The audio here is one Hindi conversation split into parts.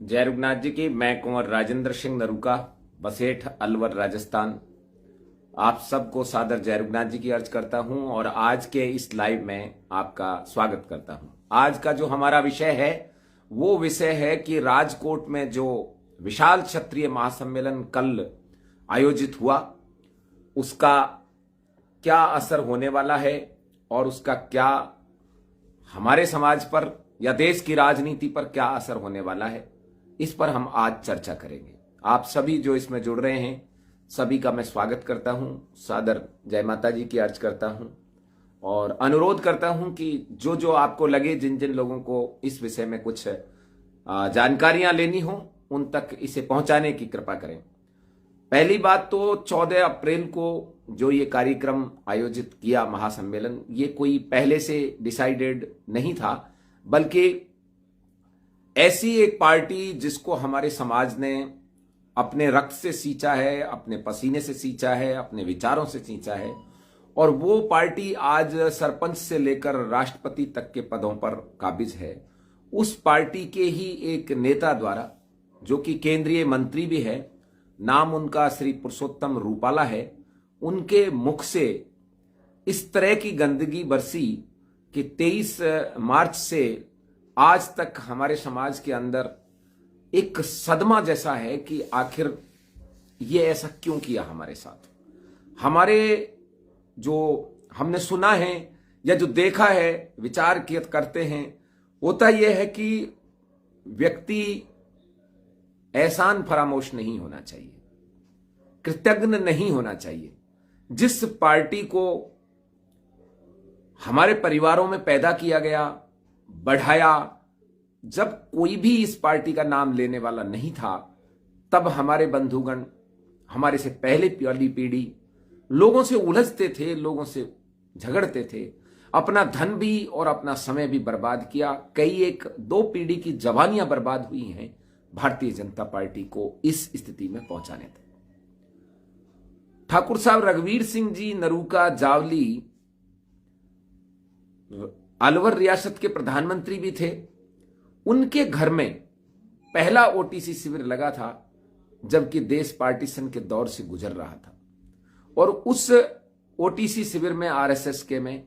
जय रघुनाथ जी की। मैं कुंवर राजेंद्र सिंह नरूका, बसेठ, अलवर, राजस्थान। आप सबको सादर जय रघुनाथ जी की अर्ज करता हूं और आज के इस लाइव में आपका स्वागत करता हूं। आज का जो हमारा विषय है वो विषय है कि राजकोट में जो विशाल क्षत्रिय महासम्मेलन कल आयोजित हुआ उसका क्या असर होने वाला है और उसका क्या हमारे समाज पर या देश की राजनीति पर क्या असर होने वाला है, इस पर हम आज चर्चा करेंगे। आप सभी जो इसमें जुड़ रहे हैं सभी का मैं स्वागत करता हूं, सादर जय माता जी की अर्ज करता हूं और अनुरोध करता हूं कि जो जो आपको लगे, जिन जिन लोगों को इस विषय में कुछ जानकारियां लेनी हो उन तक इसे पहुंचाने की कृपा करें। पहली बात तो 14 अप्रैल को जो ये कार्यक्रम आयोजित किया महासम्मेलन, ये कोई पहले से डिसाइडेड नहीं था, बल्कि ऐसी एक पार्टी जिसको हमारे समाज ने अपने रक्त से सींचा है, अपने पसीने से सींचा है, अपने विचारों से सींचा है, और वो पार्टी आज सरपंच से लेकर राष्ट्रपति तक के पदों पर काबिज है। उस पार्टी के ही एक नेता द्वारा, जो कि केंद्रीय मंत्री भी है, नाम उनका श्री पुरुषोत्तम रूपाला है, उनके मुख से इस तरह की गंदगी बरसी कि 23 मार्च से आज तक हमारे समाज के अंदर एक सदमा जैसा है कि आखिर ये ऐसा क्यों किया हमारे साथ। हमारे जो हमने सुना है या जो देखा है, विचार करते हैं, होता यह है कि व्यक्ति एहसान फरामोश नहीं होना चाहिए, कृतज्ञ नहीं होना चाहिए। जिस पार्टी को हमारे परिवारों में पैदा किया गया, बढ़ाया, जब कोई भी इस पार्टी का नाम लेने वाला नहीं था, तब हमारे बंधुगण, हमारे से पहले वाली पीढ़ी लोगों से उलझते थे, लोगों से झगड़ते थे, अपना धन भी और अपना समय भी बर्बाद किया। कई एक दो पीढ़ी की जवानियां बर्बाद हुई हैं भारतीय जनता पार्टी को इस स्थिति में पहुंचाने तक। ठाकुर साहब रघुवीर सिंह जी नरूका जावली अलवर रियासत के प्रधानमंत्री भी थे। उनके घर में पहला ओटीसी शिविर लगा था जबकि देश पार्टीशन के दौर से गुजर रहा था, और उस ओटीसी शिविर में आरएसएस के में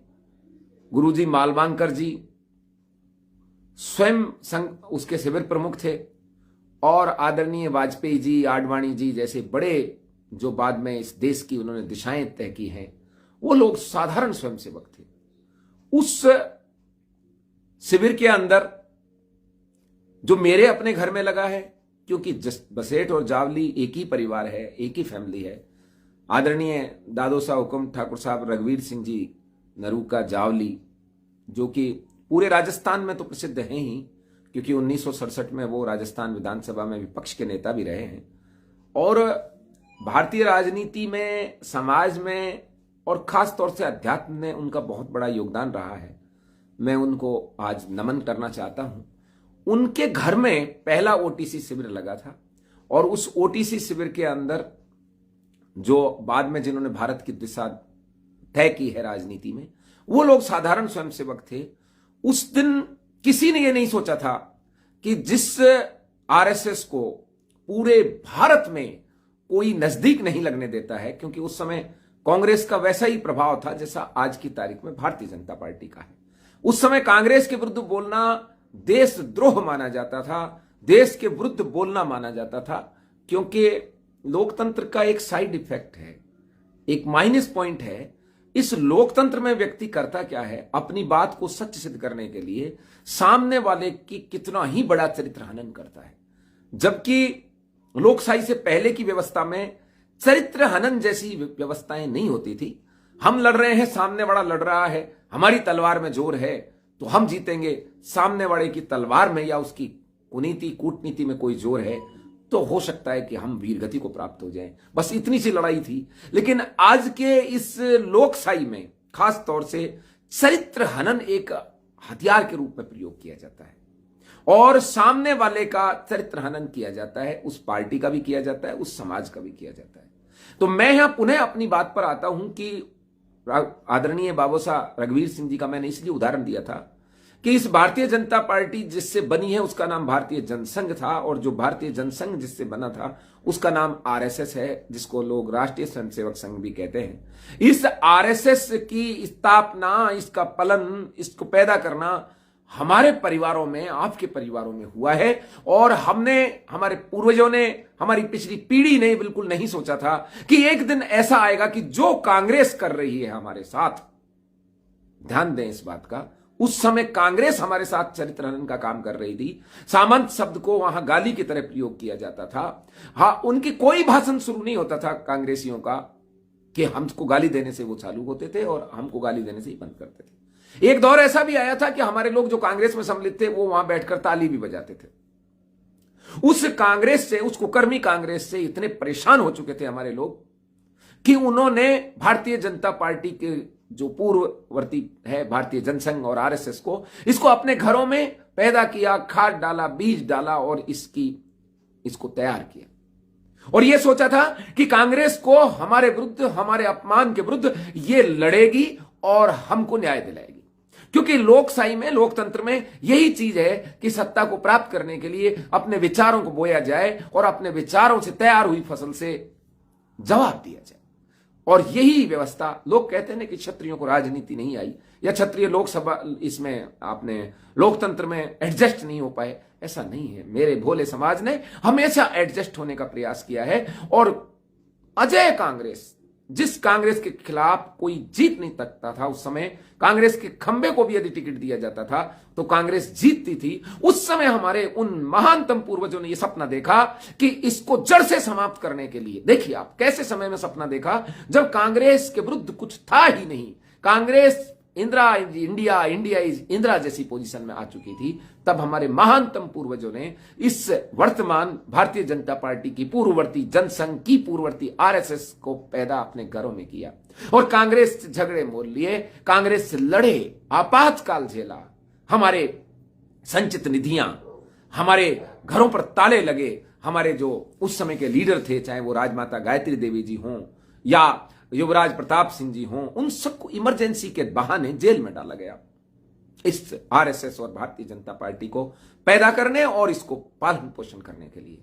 गुरुजी मालवांकर जी स्वयं उसके शिविर प्रमुख थे, और आदरणीय वाजपेयी जी, आडवाणी जी जैसे बड़े जो बाद में इस देश की उन्होंने दिशाएं तय की हैं, वो लोग साधारण स्वयंसेवक थे। उस शिविर के अंदर जो मेरे अपने घर में लगा है, क्योंकि बसेठ और जावली एक ही परिवार है, एक ही फैमिली है। आदरणीय दादोसा हुकुम ठाकुर साहब रघुवीर सिंह जी नरूका जावली, जो कि पूरे राजस्थान में तो प्रसिद्ध हैं ही, क्योंकि 1967 में वो राजस्थान विधानसभा में विपक्ष के नेता भी रहे हैं, और भारतीय राजनीति में, समाज में और खास तौर से अध्यात्म में उनका बहुत बड़ा योगदान रहा है। मैं उनको आज नमन करना चाहता हूं। उनके घर में पहला ओटीसी शिविर लगा था, और उस ओटीसी शिविर के अंदर जो बाद में जिन्होंने भारत की दिशा तय की है राजनीति में, वो लोग साधारण स्वयंसेवक थे। उस दिन किसी ने यह नहीं सोचा था कि जिस आरएसएस को पूरे भारत में कोई नजदीक नहीं लगने देता है, क्योंकि उस समय कांग्रेस का वैसा ही प्रभाव था जैसा आज की तारीख में भारतीय जनता पार्टी का है। उस समय कांग्रेस के विरुद्ध बोलना देशद्रोह माना जाता था, देश के विरुद्ध बोलना माना जाता था, क्योंकि लोकतंत्र का एक साइड इफेक्ट है, एक माइनस पॉइंट है। इस लोकतंत्र में व्यक्ति करता क्या है, अपनी बात को सच सिद्ध करने के लिए सामने वाले की कितना ही बड़ा चरित्र हनन करता है। जबकि लोकशाही से पहले की व्यवस्था में चरित्र हनन जैसी व्यवस्थाएं नहीं होती थी। हम लड़ रहे हैं, सामने वाला लड़ रहा है, हमारी तलवार में जोर है तो हम जीतेंगे, सामने वाले की तलवार में या उसकी कुनीति कूटनीति में कोई जोर है तो हो सकता है कि हम वीरगति को प्राप्त हो जाएं। बस इतनी सी लड़ाई थी। लेकिन आज के इस लोकशाही में खास तौर से चरित्र हनन एक हथियार के रूप में प्रयोग किया जाता है, और सामने वाले का चरित्र हनन किया जाता है, उस पार्टी का भी किया जाता है, उस समाज का भी किया जाता है। तो मैं यहां पुनः अपनी बात पर आता हूं कि आदरणीय बाबूसा रघुवीर सिंह जी का मैंने इसलिए उदाहरण दिया था कि इस भारतीय जनता पार्टी जिससे बनी है उसका नाम भारतीय जनसंघ था, और जो भारतीय जनसंघ जिससे बना था उसका नाम आरएसएस है, जिसको लोग राष्ट्रीय स्वयंसेवक संघ भी कहते हैं। इस आरएसएस की स्थापना, इसका पलन, इसको पैदा करना हमारे परिवारों में, आपके परिवारों में हुआ है। और हमने, हमारे पूर्वजों ने, हमारी पिछली पीढ़ी ने बिल्कुल नहीं सोचा था कि एक दिन ऐसा आएगा कि जो कांग्रेस कर रही है हमारे साथ, ध्यान दें इस बात का, उस समय कांग्रेस हमारे साथ चरित्र हनन का काम कर रही थी। सामंत शब्द को वहां गाली की तरह प्रयोग किया जाता था। हां, उनकी कोई भाषण शुरू नहीं होता था कांग्रेसियों का कि हमको गाली देने से वो चालू होते थे और हमको गाली देने से ही बंद करते थे। एक दौर ऐसा भी आया था कि हमारे लोग जो कांग्रेस में सम्मिलित थे वो वहां बैठकर ताली भी बजाते थे। उस कांग्रेस से, उस कुकर्मी कांग्रेस से इतने परेशान हो चुके थे हमारे लोग कि उन्होंने भारतीय जनता पार्टी के जो पूर्ववर्ती है भारतीय जनसंघ और आरएसएस को, इसको अपने घरों में पैदा किया, खाद डाला, बीज डाला और इसको तैयार किया। और यह सोचा था कि कांग्रेस को हमारे विरुद्ध, हमारे अपमान के विरुद्ध ये लड़ेगी और हमको न्याय दिलाएगी। क्योंकि लोकशाही में, लोकतंत्र में यही चीज है कि सत्ता को प्राप्त करने के लिए अपने विचारों को बोया जाए और अपने विचारों से तैयार हुई फसल से जवाब दिया जाए। और यही व्यवस्था, लोग कहते हैं कि क्षत्रियों को राजनीति नहीं आई या क्षत्रिय लोकसभा इसमें आपने लोकतंत्र में एडजस्ट नहीं हो पाए, ऐसा नहीं है। मेरे भोले समाज ने हमेशा एडजस्ट होने का प्रयास किया है। और अजय कांग्रेस, जिस कांग्रेस के खिलाफ कोई जीत नहीं सकता था, उस समय कांग्रेस के खंबे को भी यदि टिकट दिया जाता था तो कांग्रेस जीतती थी। उस समय हमारे उन महानतम पूर्वजों ने यह सपना देखा कि इसको जड़ से समाप्त करने के लिए, देखिए आप कैसे समय में सपना देखा जब कांग्रेस के विरुद्ध कुछ था ही नहीं। कांग्रेस इंदिरा इज इंदिरा जैसी पोजीशन में आ चुकी थी। तब हमारे महानतम पूर्वजों ने इस वर्तमान भारतीय जनता पार्टी की पूर्ववर्ती जनसंघ की पूर्ववर्ती आरएसएस को पैदा अपने घरों में किया और कांग्रेस से झगड़े मोल लिए, कांग्रेस से लड़े, आपातकाल झेला, हमारे संचित निधियां, हमारे घरों पर ताले लगे। हमारे जो उस समय के लीडर थे, चाहे वो राजमाता गायत्री देवी जी हों या युवराज प्रताप सिंह जी हों, उन सबको इमरजेंसी के बहाने जेल में डाला गया इस आरएसएस और भारतीय जनता पार्टी को पैदा करने और इसको पालन पोषण करने के लिए।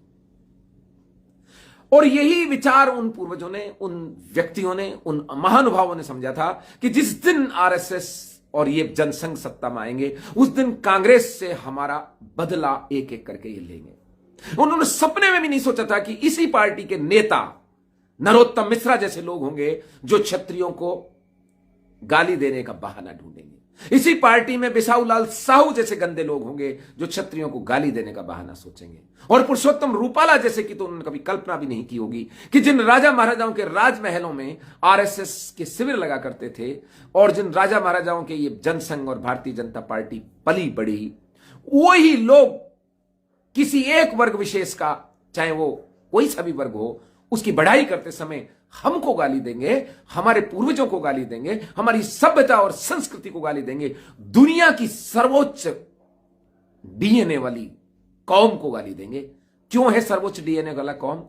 और यही विचार उन पूर्वजों ने, उन व्यक्तियों ने, उन महानुभावों ने समझा था कि जिस दिन आरएसएस और ये जनसंघ सत्ता में आएंगे उस दिन कांग्रेस से हमारा बदला एक एक करके ये लेंगे। उन्होंने सपने में भी नहीं सोचा था कि इसी पार्टी के नेता नरोत्तम मिश्रा जैसे लोग होंगे जो क्षत्रियों को गाली देने का बहाना ढूंढेंगे। इसी पार्टी में बिसाऊलाल साहू जैसे गंदे लोग होंगे जो क्षत्रियों को गाली देने का बहाना सोचेंगे। और पुरुषोत्तम रूपाला जैसे की तो उन्होंने कभी कल्पना भी नहीं की होगी कि जिन राजा महाराजाओं के राजमहलों में आरएसएस के शिविर लगा करते थे और जिन राजा महाराजाओं के ये जनसंघ और भारतीय जनता पार्टी पली बढ़ी, वही लोग किसी एक वर्ग विशेष का, चाहे वो कोई सा भी वर्ग हो, उसकी बढ़ाई करते समय हमको गाली देंगे, हमारे पूर्वजों को गाली देंगे, हमारी सभ्यता और संस्कृति को गाली देंगे, दुनिया की सर्वोच्च डीएनए वाली कौम को गाली देंगे। क्यों है सर्वोच्च डीएनए वाला कौम?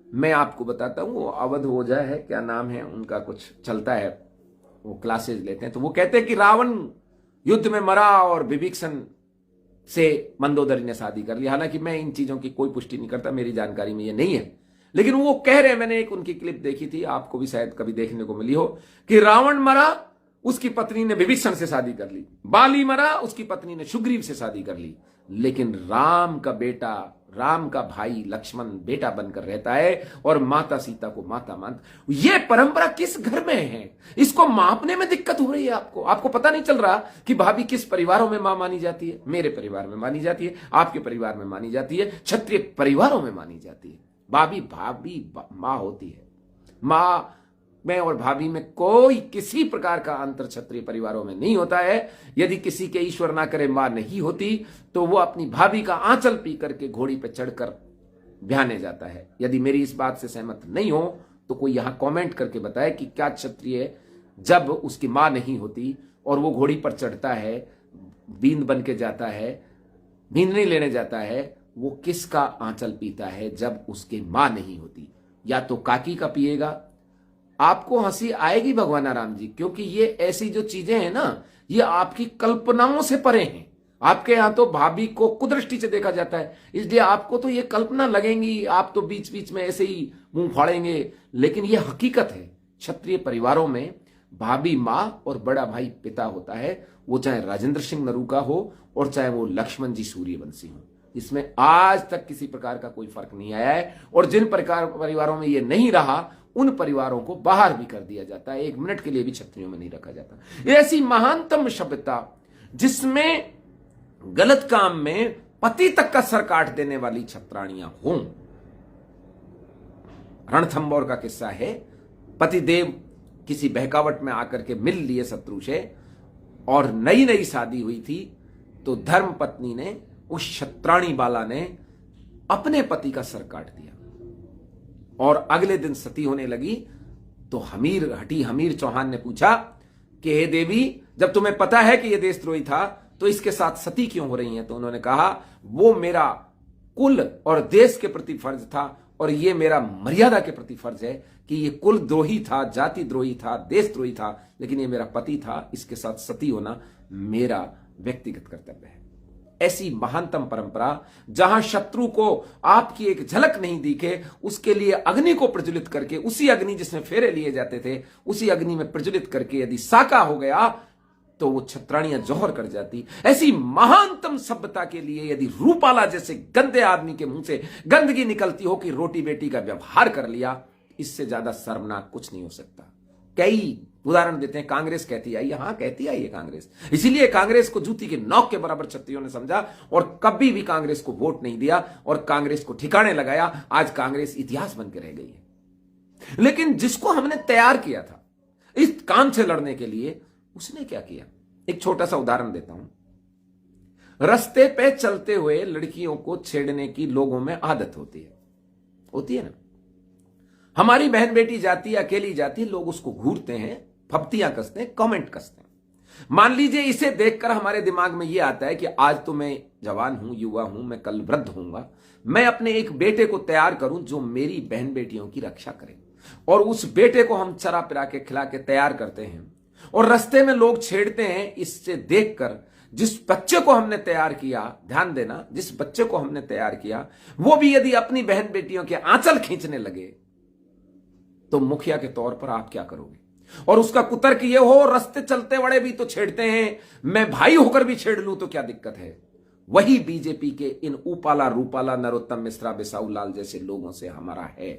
मैं आपको बताता हूं। वो अवध ओझा है, क्या नाम है उनका, कुछ चलता है, वो क्लासेज लेते हैं, तो वो कहते हैं कि रावण युद्ध में मरा और विभीषण से मंदोदरी ने शादी कर ली। हालांकि मैं इन चीजों की कोई पुष्टि नहीं करता, मेरी जानकारी में ये नहीं है, लेकिन वो कह रहे हैं, मैंने एक उनकी क्लिप देखी थी, आपको भी शायद कभी देखने को मिली हो, कि रावण मरा, उसकी पत्नी ने विभीषण से शादी कर ली, बाली मरा, उसकी पत्नी ने सुग्रीव से शादी कर ली, लेकिन राम का बेटा, राम का भाई लक्ष्मण बेटा बनकर रहता है और माता सीता को माता मानता। ये परंपरा किस घर में है? इसको मापने में दिक्कत हो रही है आपको पता नहीं चल रहा कि भाभी किस परिवारों में मां मानी जाती है। मेरे परिवार में मानी जाती है, आपके परिवार में मानी जाती है, क्षत्रिय परिवारों में मानी जाती है। भाभी मां होती है। मां में और भाभी में कोई किसी प्रकार का अंतर क्षत्रिय परिवारों में नहीं होता है। यदि किसी के ईश्वर ना करे मां नहीं होती तो वो अपनी भाभी का आंचल पी करके घोड़ी पर चढ़कर ब्याहने जाता है। यदि मेरी इस बात से सहमत नहीं हो तो कोई यहां कमेंट करके बताए कि क्या क्षत्रिय जब उसकी मां नहीं होती और वो घोड़ी पर चढ़ता है, बींद बन के जाता है, बींदनी लेने जाता है, वो किसका आंचल पीता है जब उसकी मां नहीं होती? या तो काकी का पिएगा। आपको हंसी आएगी भगवान राम जी, क्योंकि ये ऐसी जो चीजें हैं ना, ये आपकी कल्पनाओं से परे हैं। आपके यहां तो भाभी को कुदृष्टि से देखा जाता है, इसलिए आपको तो ये कल्पना लगेंगी, आप तो बीच बीच में ऐसे ही मुंह फाड़ेंगे, लेकिन ये हकीकत है। क्षत्रिय परिवारों में भाभी मां और बड़ा भाई पिता होता है, वो चाहे राजेंद्र सिंह नरूका हो और चाहे वो लक्ष्मण जी सूर्यवंशी हो। इसमें आज तक किसी प्रकार का कोई फर्क नहीं आया है, और जिन प्रकार परिवारों में ये नहीं रहा उन परिवारों को बाहर भी कर दिया जाता है, 1 मिनट के लिए भी क्षत्रियों में नहीं रखा जाता। ऐसी महानतम सभ्यता जिसमें गलत काम में पति तक का सर काट देने वाली छत्राणियां हों। रणथंबोर का किस्सा है, पतिदेव किसी बहकावट में आकर के मिल लिए शत्रु से, और नई नई शादी हुई थी, तो धर्म पत्नी ने, उस क्षत्राणी बाला ने अपने पति का सर काट दिया, और अगले दिन सती होने लगी। तो हमीर चौहान ने पूछा कि हे देवी, जब तुम्हें पता है कि यह देशद्रोही था तो इसके साथ सती क्यों हो रही हैं? तो उन्होंने कहा, वो मेरा कुल और देश के प्रति फर्ज था, और ये मेरा मर्यादा के प्रति फर्ज है कि ये कुल द्रोही था, जाति द्रोही था, देशद्रोही था, लेकिन ये मेरा पति था, इसके साथ सती होना मेरा व्यक्तिगत कर्तव्य है। ऐसी महानतम परंपरा, जहां शत्रु को आपकी एक झलक नहीं दिखे, उसके लिए अग्नि को प्रज्वलित करके, उसी अग्नि जिसमें फेरे लिए जाते थे, उसी अग्नि में प्रज्वलित करके यदि साका हो गया तो वो छत्राणियां जौहर कर जाती। ऐसी महानतम सभ्यता के लिए यदि रूपाला जैसे गंदे आदमी के मुंह से गंदगी निकलती हो कि रोटी बेटी का व्यवहार कर लिया, इससे ज्यादा शर्मनाक कुछ नहीं हो सकता। कई उदाहरण देते हैं, कांग्रेस कहती आई है, हां कहती आई है कांग्रेस, इसीलिए कांग्रेस को जूती के नौक के बराबर क्षत्रियों ने समझा और कभी भी कांग्रेस को वोट नहीं दिया और कांग्रेस को ठिकाने लगाया। आज कांग्रेस इतिहास बन के रह गई है। लेकिन जिसको हमने तैयार किया था इस काम से लड़ने के लिए, उसने क्या किया? एक छोटा सा उदाहरण देता हूं। रास्ते पे चलते हुए लड़कियों को छेड़ने की लोगों में आदत होती है ना। हमारी बहन बेटी जाती है, अकेली जाती है, लोग उसको घूरते हैं, फप्तियां कसते हैं, कमेंट कसते हैं। मान लीजिए इसे देखकर हमारे दिमाग में यह आता है कि आज तो मैं जवान हूं, युवा हूं, मैं कल वृद्ध होऊंगा, मैं अपने एक बेटे को तैयार करूं जो मेरी बहन बेटियों की रक्षा करे, और उस बेटे को हम चरा पिरा के खिला के तैयार करते हैं, और रास्ते में लोग छेड़ते हैं। इससे देखकर जिस बच्चे को हमने तैयार किया, ध्यान देना, जिस बच्चे को हमने तैयार किया, वो भी यदि अपनी बहन बेटियों के आंचल खींचने लगे, तो मुखिया के तौर पर आप क्या करोगे? और उसका कुतर्क ये हो, रास्ते चलते बड़े भी तो छेड़ते हैं, मैं भाई होकर भी छेड़ लूं तो क्या दिक्कत है? वही बीजेपी के इन ऊपाला रूपाला नरोत्तम मिश्रा बिसाऊ लाल जैसे लोगों से हमारा है।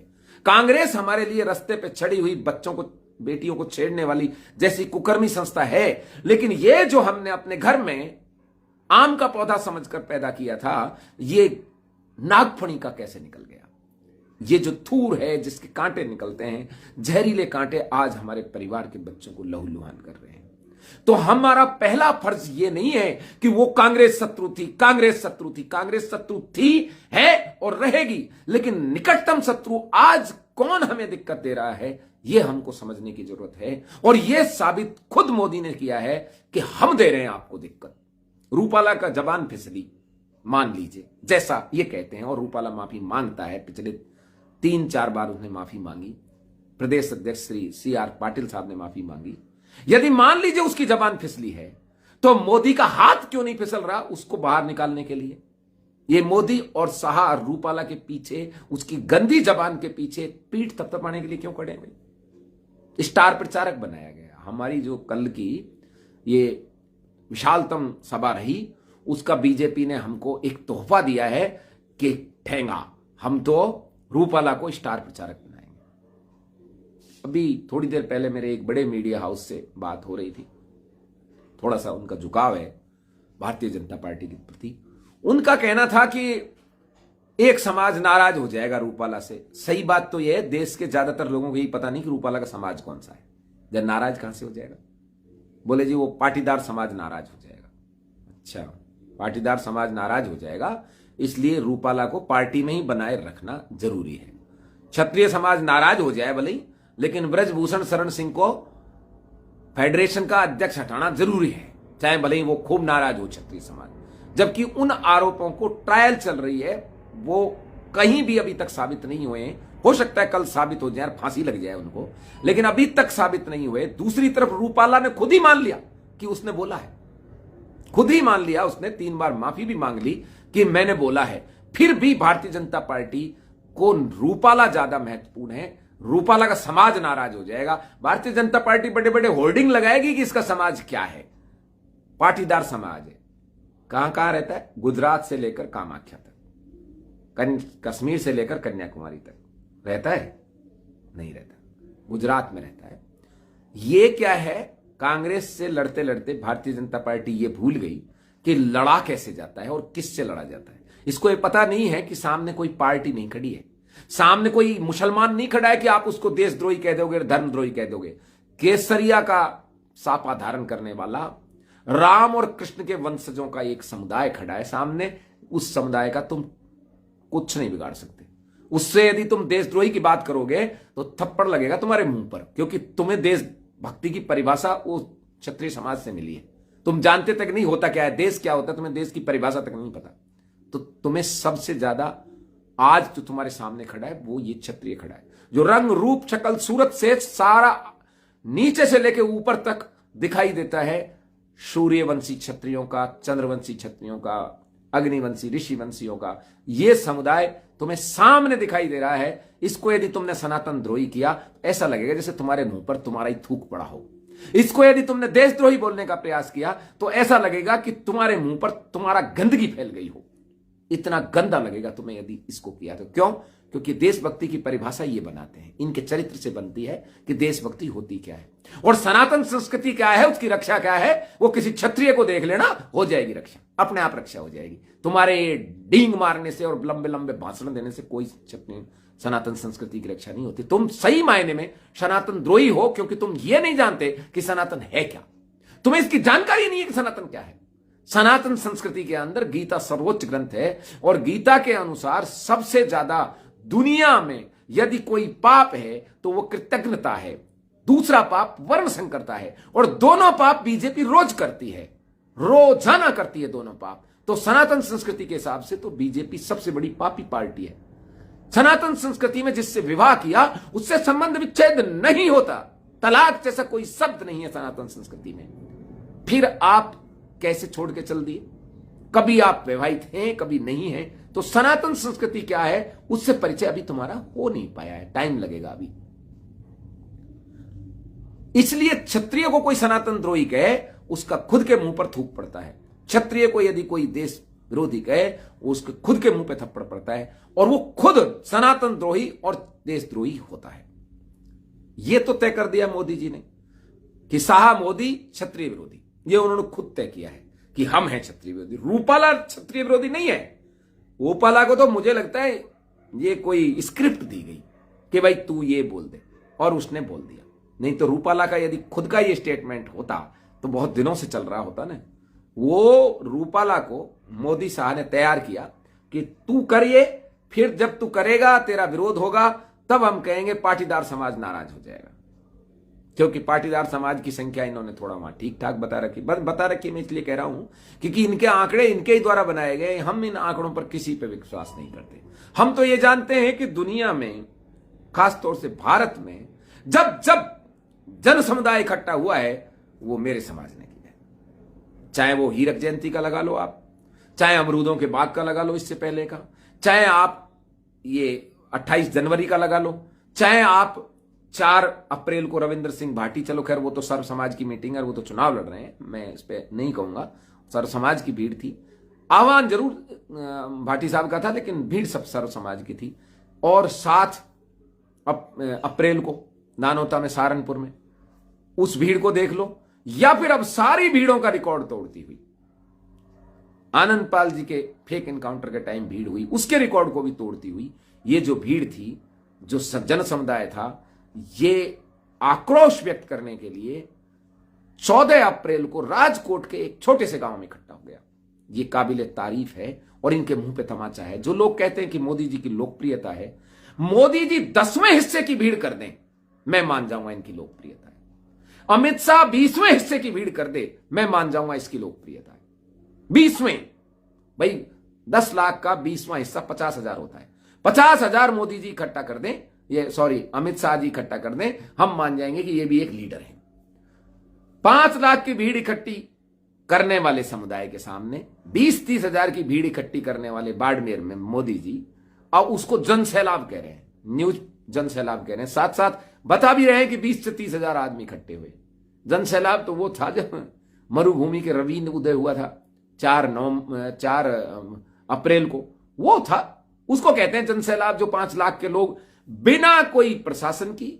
कांग्रेस हमारे लिए रास्ते पे छड़ी हुई बच्चों को, बेटियों को छेड़ने वाली जैसी कुकर्मी संस्था है, लेकिन ये जो हमने अपने घर में आम का पौधा समझकर पैदा किया था, ये नागफणी का कैसे निकल गया? ये जो थूर है, जिसके कांटे निकलते हैं, जहरीले कांटे, आज हमारे परिवार के बच्चों को लहूलुहान कर रहे हैं। तो हमारा पहला फर्ज ये नहीं है कि वो कांग्रेस शत्रु थी, कांग्रेस शत्रु थी, कांग्रेस शत्रु थी, है और रहेगी, लेकिन निकटतम शत्रु आज कौन हमें दिक्कत दे रहा है, यह हमको समझने की जरूरत है। और यह साबित खुद मोदी ने किया है कि हम दे रहे हैं आपको दिक्कत। रूपाला का जबान फिसली, मान लीजिए, जैसा ये कहते हैं, और रूपाला माफी मांगता है, पिछले 3-4 बार उसने माफी मांगी, प्रदेश अध्यक्ष श्री CR पाटिल साहब ने माफी मांगी। यदि मान लीजिए उसकी जबान फिसली है, तो मोदी का हाथ क्यों नहीं फिसल रहा उसको बाहर निकालने के लिए? ये मोदी और शाह और रूपाला के पीछे, उसकी गंदी जबान के पीछे पीठ थपथपाने के लिए क्यों खड़े हैं? स्टार प्रचारक बनाया गया। हमारी जो कल की ये विशालतम सभा रही, उसका बीजेपी ने हमको एक तोहफा दिया है कि ठेंगा, हम तो रूपाला को स्टार प्रचारक बनाएंगे। अभी थोड़ी देर पहले मेरे एक बड़े मीडिया हाउस से बात हो रही थी, थोड़ा सा उनका झुकाव है भारतीय जनता पार्टी के प्रति। उनका कहना था कि एक समाज नाराज हो जाएगा रूपाला से। सही बात तो यह है, देश के ज्यादातर लोगों को यही पता नहीं कि रूपाला का समाज कौन सा है। जब नाराज कहां से हो जाएगा? बोले जी वो पाटीदार समाज नाराज हो जाएगा। अच्छा, पाटीदार समाज नाराज हो जाएगा, इसलिए रूपाला को पार्टी में ही बनाए रखना जरूरी है। क्षत्रिय समाज नाराज हो जाए भले ही, लेकिन ब्रजभूषण शरण सिंह को फेडरेशन का अध्यक्ष हटाना जरूरी है, चाहे भले ही वो खूब नाराज हो क्षत्रिय समाज। जबकि उन आरोपों को ट्रायल चल रही है, वो कहीं भी अभी तक साबित नहीं हुए हैं। हो सकता है कल साबित हो जाए, फांसी लग जाए उनको, लेकिन अभी तक साबित नहीं हुए। दूसरी तरफ रूपाला ने खुद ही मान लिया कि उसने बोला है। खुद ही मान लिया उसने, 3 बार माफी भी मांग ली कि मैंने बोला है। फिर भी भारतीय जनता पार्टी को रूपाला ज्यादा महत्वपूर्ण है। रूपाला का समाज नाराज हो जाएगा। भारतीय जनता पार्टी बड़े बड़े होर्डिंग लगाएगी कि इसका समाज क्या है, पाटीदार समाज है। कहां रहता है? गुजरात से लेकर कामाख्या तक, कश्मीर से लेकर कन्याकुमारी तक रहता है? नहीं रहता, गुजरात में रहता है। ये क्या है? कांग्रेस से लड़ते लड़ते भारतीय जनता पार्टी ये भूल गई कि लड़ा कैसे जाता है और किससे लड़ा जाता है। इसको ये पता नहीं है कि सामने कोई पार्टी नहीं खड़ी है, सामने कोई मुसलमान नहीं खड़ा है कि आप उसको देशद्रोही कह दोगे, धर्मद्रोही कह दोगे। केसरिया का सापा धारण करने वाला राम और कृष्ण के वंशजों का एक समुदाय खड़ा है सामने। उस समुदाय का तुम कुछ नहीं बिगाड़ सकते। उससे यदि तुम देशद्रोही की बात करोगे तो थप्पड़ लगेगा तुम्हारे मुंह पर, क्योंकि तुम्हें देशभक्ति की परिभाषा वो क्षत्रिय समाज से मिली है। तुम जानते तक नहीं होता क्या है देश, क्या होता है, तुम्हें देश की परिभाषा तक नहीं पता। तो तुम्हें सबसे ज्यादा आज जो तुम्हारे सामने खड़ा है वो ये क्षत्रिय खड़ा है, जो रंग रूप शक्ल सूरत से सारा नीचे से लेकर ऊपर तक दिखाई देता है सूर्यवंशी क्षत्रियों का, चंद्रवंशी क्षत्रियों का, अग्निवंशी ऋषिवंशियों का। यह समुदाय तुम्हें सामने दिखाई दे रहा है। इसको यदि तुमने सनातन द्रोही किया तो ऐसा लगेगा जैसे तुम्हारे मुंह पर तुम्हारा ही थूक पड़ा हो। इसको यदि तुमने देशद्रोही बोलने का प्रयास किया तो ऐसा लगेगा कि तुम्हारे मुंह पर तुम्हारा गंदगी फैल गई हो। इतना गंदा लगेगा तुम्हें यदि इसको किया तो। क्यों? क्योंकि देशभक्ति की परिभाषा ये बनाते हैं, इनके चरित्र से बनती है कि देशभक्ति होती क्या है और सनातन संस्कृति क्या है, उसकी रक्षा क्या है। वो किसी क्षत्रिय को देख लेना, हो जाएगी रक्षा, अपने आप रक्षा हो जाएगी। तुम्हारे डींग मारने से और लंबे लंबे भाषण देने से कोई क्षत्रिय सनातन संस्कृति की रक्षा नहीं होती। तुम सही मायने में सनातन द्रोही हो, क्योंकि तुम ये नहीं जानते कि सनातन है क्या। तुम्हें इसकी जानकारी नहीं है कि सनातन क्या है। सनातन संस्कृति के अंदर गीता सर्वोच्च ग्रंथ है और गीता के अनुसार सबसे ज्यादा दुनिया में यदि कोई पाप है तो वो कृतज्ञता है, दूसरा पाप वर्ण संकरता है, और दोनों पाप बीजेपी रोज करती है, रोजाना करती है दोनों पाप। तो सनातन संस्कृति के हिसाब से तो बीजेपी सबसे बड़ी पापी पार्टी है। सनातन संस्कृति में जिससे विवाह किया उससे संबंध विच्छेद नहीं होता, तलाक जैसा कोई शब्द नहीं है सनातन संस्कृति में। फिर आप कैसे छोड़ के चल दिए? कभी आप विवाहित हैं, कभी नहीं हैं। तो सनातन संस्कृति क्या है उससे परिचय अभी तुम्हारा हो नहीं पाया है, टाइम लगेगा अभी। इसलिए क्षत्रिय को कोई सनातन द्रोही कहे उसका खुद के मुंह पर थूक पड़ता है। क्षत्रिय को यदि कोई देश विरोधी कहे उसके खुद के मुंह पे थप्पड़ पड़ता है, और वो खुद सनातन द्रोही और देशद्रोही होता है। यह तो तय कर दिया मोदी जी ने कि शाह मोदी क्षत्रिय विरोधी। ये उन्होंने खुद तय किया है कि हम हैं क्षत्रिय विरोधी। रूपाला क्षत्रिय विरोधी नहीं है। रूपाला को तो मुझे लगता है ये कोई स्क्रिप्ट दी गई कि भाई तू ये बोल दे, और उसने बोल दिया। नहीं तो रूपाला का यदि खुद का ये स्टेटमेंट होता तो बहुत दिनों से चल रहा होता ना। वो रूपाला को मोदी शाह ने तैयार किया कि तू करिए, फिर जब तू करेगा तेरा विरोध होगा, तब हम कहेंगे पाटीदार समाज नाराज हो जाएगा। क्योंकि पाटीदार समाज की संख्या इन्होंने थोड़ा वहां ठीक ठाक बता रखी। मैं इसलिए कह रहा हूं क्योंकि इनके आंकड़े इनके ही द्वारा बनाए गए। हम इन आंकड़ों पर किसी पे विश्वास नहीं करते। हम तो ये जानते हैं कि दुनिया में, खासतौर से भारत में, जब जब जन समुदाय इकट्ठा हुआ है वो मेरे समाज ने किया है। चाहे वो हीरक जयंती का लगा लो आप, चाहे अमरूदों के बाग का लगा लो इससे पहले का, चाहे आप ये 28 जनवरी का लगा लो, चाहे आप 4 अप्रैल को रविंद्र सिंह भाटी, चलो खैर वो तो सर्व समाज की मीटिंग है, वो तो चुनाव लड़ रहे हैं, मैं इस पर नहीं कहूंगा। सर्व समाज की भीड़ थी, आह्वान जरूर भाटी साहब का था लेकिन भीड़ सब सर्व समाज की थी। और 7 अप्रैल को नानोता में, सहारनपुर में, उस भीड़ को देख लो। या फिर अब सारी भीड़ों का रिकॉर्ड तोड़ती हुई आनंद पाल जी के फेक एनकाउंटर के टाइम भीड़ हुई, उसके रिकॉर्ड को भी तोड़ती हुई ये जो भीड़ थी, जो जन समुदाय था, ये आक्रोश व्यक्त करने के लिए 14 अप्रैल को राजकोट के एक छोटे से गांव में इकट्ठा हो गया। ये काबिले तारीफ है और इनके मुंह पे तमाचा है। जो लोग कहते हैं कि मोदी जी की लोकप्रियता है, मोदी जी 10वें हिस्से की भीड़ कर दें, मैं मान जाऊंगा इनकी लोकप्रियता है। अमित शाह 20वें हिस्से की भीड़ कर दे, मैं मान जाऊंगा इसकी लोकप्रियता है। 20वें, भाई 10 लाख का 20वां हिस्सा 50,000 होता है। 50,000 मोदी जी इकट्ठा कर दें, ये सॉरी अमित शाह जी इकट्ठा कर दें, हम मान जाएंगे कि ये भी एक लीडर है। 5 लाख की भीड़ इकट्ठी करने वाले समुदाय के सामने 20-30 हजार की भीड़ इकट्ठी करने वाले बाड़मेर में मोदी जी, और उसको जन सैलाब कह रहे हैं, न्यूज जन सैलाब कह रहे हैं, साथ साथ बता भी रहे हैं कि 20 से 30 हजार आदमी इकट्ठे हुए। जन सैलाब तो वो था जब मरुभूमि के रवीन उदय हुआ था 4 अप्रैल को, वो था, उसको कहते हैं जन सैलाब। जो 5 लाख के लोग बिना कोई प्रशासन की,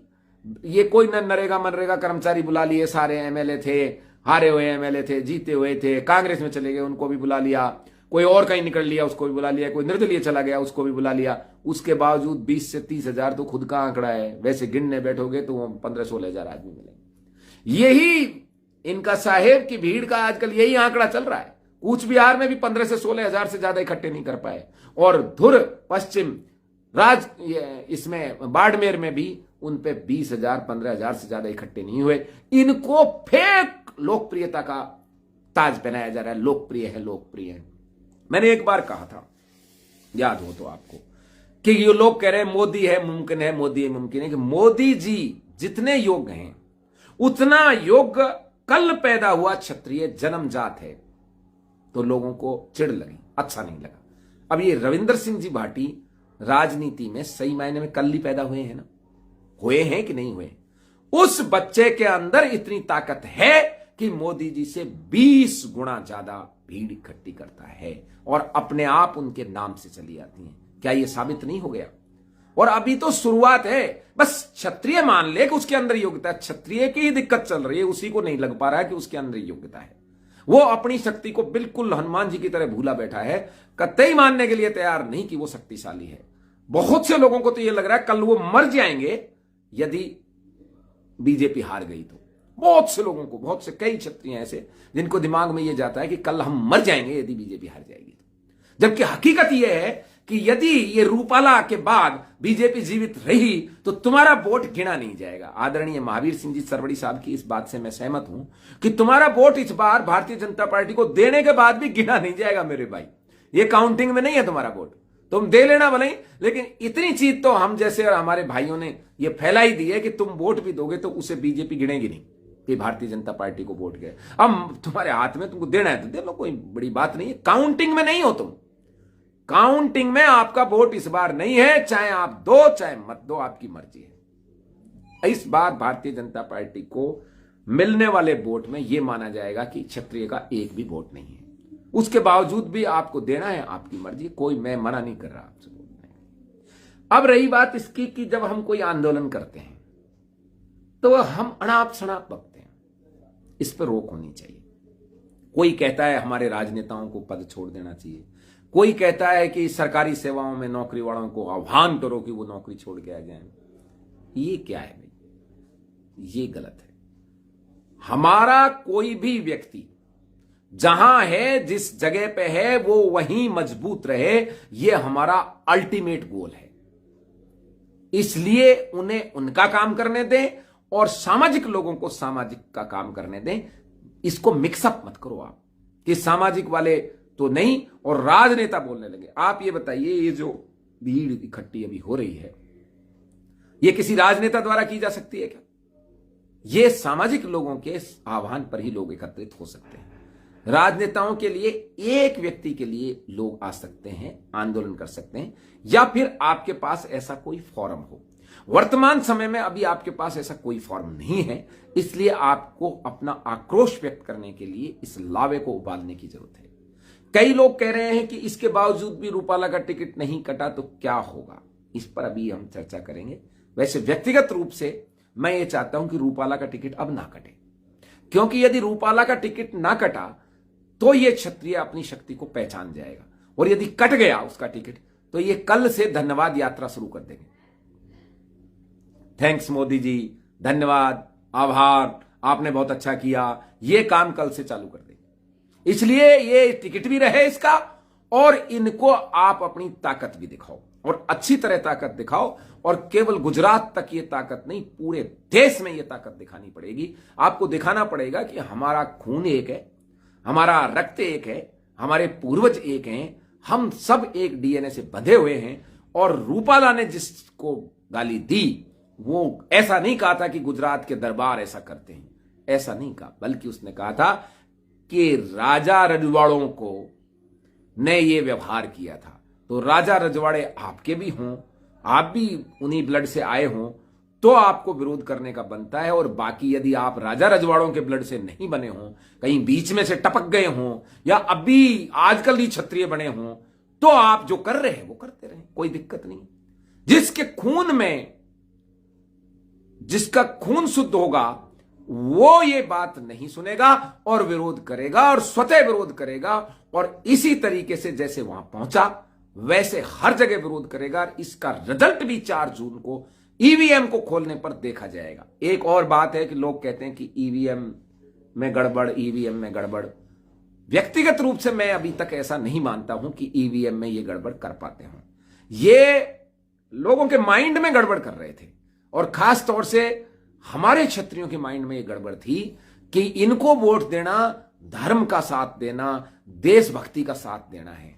ये कोई न नरेगा मनरेगा कर्मचारी बुला लिए, सारे एमएलए थे, हारे हुए एमएलए थे, जीते हुए थे, कांग्रेस में चले गए उनको भी बुला लिया, कोई और कहीं निकल लिया उसको भी बुला लिया, कोई निर्दलीय चला गया उसको भी बुला लिया। उसके बावजूद 20 से 30 हजार तो खुद का आंकड़ा है, वैसे गिनने बैठोगे तो 15-16 हजार आदमी मिलेंगे। यही इनका साहेब की भीड़ का आजकल यही आंकड़ा चल रहा है। कूच बिहार में भी 15 से 16 हजार से ज्यादा इकट्ठे नहीं कर पाए, और धुर पश्चिम इसमें बाड़मेर में भी उन पे 20 हजार 15 हजार से ज्यादा इकट्ठे नहीं हुए। इनको फेक लोकप्रियता का ताज पहनाया जा रहा है, लोकप्रिय है, लोकप्रिय है। मैंने एक बार कहा था, याद हो तो आपको, कि ये लोग कह रहे हैं मोदी है मुमकिन है, मोदी है मुमकिन है, कि मोदी जी जितने योग्य हैं उतना योग्य कल पैदा हुआ क्षत्रिय जन्मजात है। तो लोगों को चिढ़ लगी, अच्छा नहीं लगा। अब ये रविंदर सिंह जी भाटी राजनीति में सही मायने में कल ही पैदा हुए हैं ना, हुए हैं कि नहीं हुए? उस बच्चे के अंदर इतनी ताकत है कि मोदी जी से 20 गुना ज्यादा भीड़ इकट्ठी करता है, और अपने आप उनके नाम से चली आती है। क्या यह साबित नहीं हो गया? और अभी तो शुरुआत है, बस क्षत्रिय मान ले कि उसके अंदर योग्यता है। क्षत्रिय की ही दिक्कत चल रही है, उसी को नहीं लग पा रहा है कि उसके अंदर योग्यता है। वो अपनी शक्ति को बिल्कुल हनुमान जी की तरह भूला बैठा है, कतई मानने के लिए तैयार नहीं कि वो शक्तिशाली है। बहुत से लोगों को तो यह लग रहा है कल वो मर जाएंगे यदि बीजेपी हार गई तो। बहुत से लोगों को, बहुत से कई क्षत्रिय ऐसे जिनको दिमाग में यह जाता है कि कल हम मर जाएंगे यदि बीजेपी हार जाएगी तो। जबकि हकीकत यह है कि यदि ये रूपाला के बाद बीजेपी जीवित रही तो तुम्हारा वोट गिना नहीं जाएगा। आदरणीय महावीर सिंह जी सरवड़ी साहब की इस बात से मैं सहमत हूं कि तुम्हारा वोट इस बार भारतीय जनता पार्टी को देने के बाद भी गिना नहीं जाएगा मेरे भाई। ये काउंटिंग में नहीं है तुम्हारा वोट, तुम दे लेना भले, लेकिन इतनी चीज तो हम जैसे और हमारे भाइयों ने ये फैलाई दी है कि तुम वोट भी दोगे तो उसे बीजेपी गिनेगी नहीं कि भारतीय जनता पार्टी को वोट गए। अब तुम्हारे हाथ में, तुमको देना है तो दे लो, कोई बड़ी बात नहीं है। काउंटिंग में नहीं हो तुम, काउंटिंग में आपका वोट इस बार नहीं है, चाहे आप दो चाहे मत दो, आपकी मर्जी है। इस बार भारतीय जनता पार्टी को मिलने वाले वोट में यह माना जाएगा कि क्षत्रिय का एक भी वोट नहीं है। उसके बावजूद भी आपको देना है, आपकी मर्जी, कोई मैं मना नहीं कर रहा आपसे बोलने। अब रही बात इसकी कि जब हम कोई आंदोलन करते हैं तो हम अनाप शनाप बकते हैं, इस पर रोक होनी चाहिए। कोई कहता है हमारे राजनेताओं को पद छोड़ देना चाहिए, कोई कहता है कि सरकारी सेवाओं में नौकरी वालों को आह्वान करो कि वो नौकरी छोड़ के आ जाएं। ये क्या है भाई? ये गलत है। हमारा कोई भी व्यक्ति जहां है, जिस जगह पे है, वो वहीं मजबूत रहे, ये हमारा अल्टीमेट गोल है। इसलिए उन्हें उनका काम करने दें और सामाजिक लोगों को सामाजिक का काम करने दें। इसको मिक्सअप मत करो आप कि सामाजिक वाले तो नहीं और राजनेता बोलने लगे। आप ये बताइए, ये जो भीड़ इकट्ठी अभी हो रही है, ये किसी राजनेता द्वारा की जा सकती है क्या? ये सामाजिक लोगों के आह्वान पर ही लोग एकत्रित हो सकते हैं। राजनेताओं के लिए, एक व्यक्ति के लिए लोग आ सकते हैं, आंदोलन कर सकते हैं, या फिर आपके पास ऐसा कोई फोरम हो। वर्तमान समय में अभी आपके पास ऐसा कोई फॉर्म नहीं है, इसलिए आपको अपना आक्रोश व्यक्त करने के लिए इस लावे को उबालने की जरूरत है। कई लोग कह रहे हैं कि इसके बावजूद भी रूपाला का टिकट नहीं कटा तो क्या होगा, इस पर अभी हम चर्चा करेंगे। वैसे व्यक्तिगत रूप से मैं ये चाहता हूं कि रूपाला का टिकट अब ना कटे, क्योंकि यदि रूपाला का टिकट ना कटा तो ये क्षत्रिय अपनी शक्ति को पहचान जाएगा, और यदि कट गया उसका टिकट तो ये कल से धन्यवाद यात्रा शुरू कर देंगे। थैंक्स मोदी जी, धन्यवाद, आभार, आपने बहुत अच्छा किया, ये काम कल से चालू कर देंगे। इसलिए ये टिकट भी रहे इसका, और इनको आप अपनी ताकत भी दिखाओ, और अच्छी तरह ताकत दिखाओ। और केवल गुजरात तक ये ताकत नहीं, पूरे देश में ये ताकत दिखानी पड़ेगी। आपको दिखाना पड़ेगा कि हमारा खून एक है, हमारा रक्त एक है, हमारे पूर्वज एक हैं, हम सब एक डीएनए से बंधे हुए हैं। और रूपाला ने जिसको गाली दी वो ऐसा नहीं कहा था कि गुजरात के दरबार ऐसा करते हैं, ऐसा नहीं कहा, बल्कि उसने कहा था कि राजा रजवाड़ों को ने ये व्यवहार किया था, तो राजा रजवाड़े आपके भी हों, आप भी उन्हीं ब्लड से आए हों, तो आपको विरोध करने का बनता है। और बाकी यदि आप राजा रजवाड़ों के ब्लड से नहीं बने हों, कहीं बीच में से टपक गए हों, या अभी आजकल ही क्षत्रिय बने हों, तो आप जो कर रहे हैं वो करते रहें, कोई दिक्कत नहीं। जिसके खून में, जिसका खून शुद्ध होगा वो ये बात नहीं सुनेगा और विरोध करेगा, और स्वतः विरोध करेगा, और इसी तरीके से जैसे वहां पहुंचा वैसे हर जगह विरोध करेगा। इसका रिजल्ट भी 4 जून को ईवीएम को खोलने पर देखा जाएगा। एक और बात है कि लोग कहते हैं कि ईवीएम में गड़बड़, ईवीएम में गड़बड़। व्यक्तिगत रूप से मैं अभी तक ऐसा नहीं मानता हूं कि ईवीएम में ये गड़बड़ कर पाते हों। ये लोगों के माइंड में गड़बड़ कर रहे थे, और खास तौर से हमारे क्षत्रियों के माइंड में ये गड़बड़ थी कि इनको वोट देना धर्म का साथ देना, देशभक्ति का साथ देना है।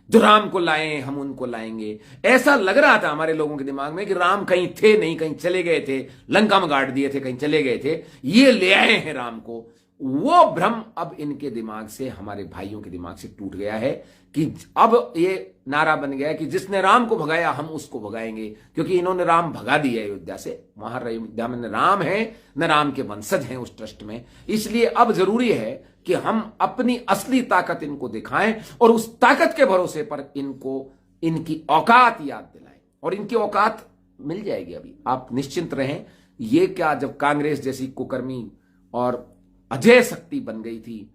जो राम को लाए हम उनको लाएंगे, ऐसा लग रहा था हमारे लोगों के दिमाग में कि राम कहीं थे नहीं, कहीं चले गए थे, लंका में गाड़ दिए थे, कहीं चले गए थे, ये ले आए हैं राम को। वो भ्रम अब इनके दिमाग से, हमारे भाइयों के दिमाग से टूट गया है कि अब ये नारा बन गया कि जिसने राम को भगाया हम उसको भगाएंगे, क्योंकि इन्होंने राम भगा दिया अयोध्या से। वहां अयोध्या में न राम है न राम के वंशज हैं उस ट्रस्ट में। इसलिए अब जरूरी है कि हम अपनी असली ताकत इनको दिखाएं, और उस ताकत के भरोसे पर इनको इनकी औकात याद दिलाएं, और इनकी औकात मिल जाएगी। अभी आप निश्चिंत रहें। ये क्या, जब कांग्रेस जैसी कुकर्मी और अजय शक्ति बन गई थी,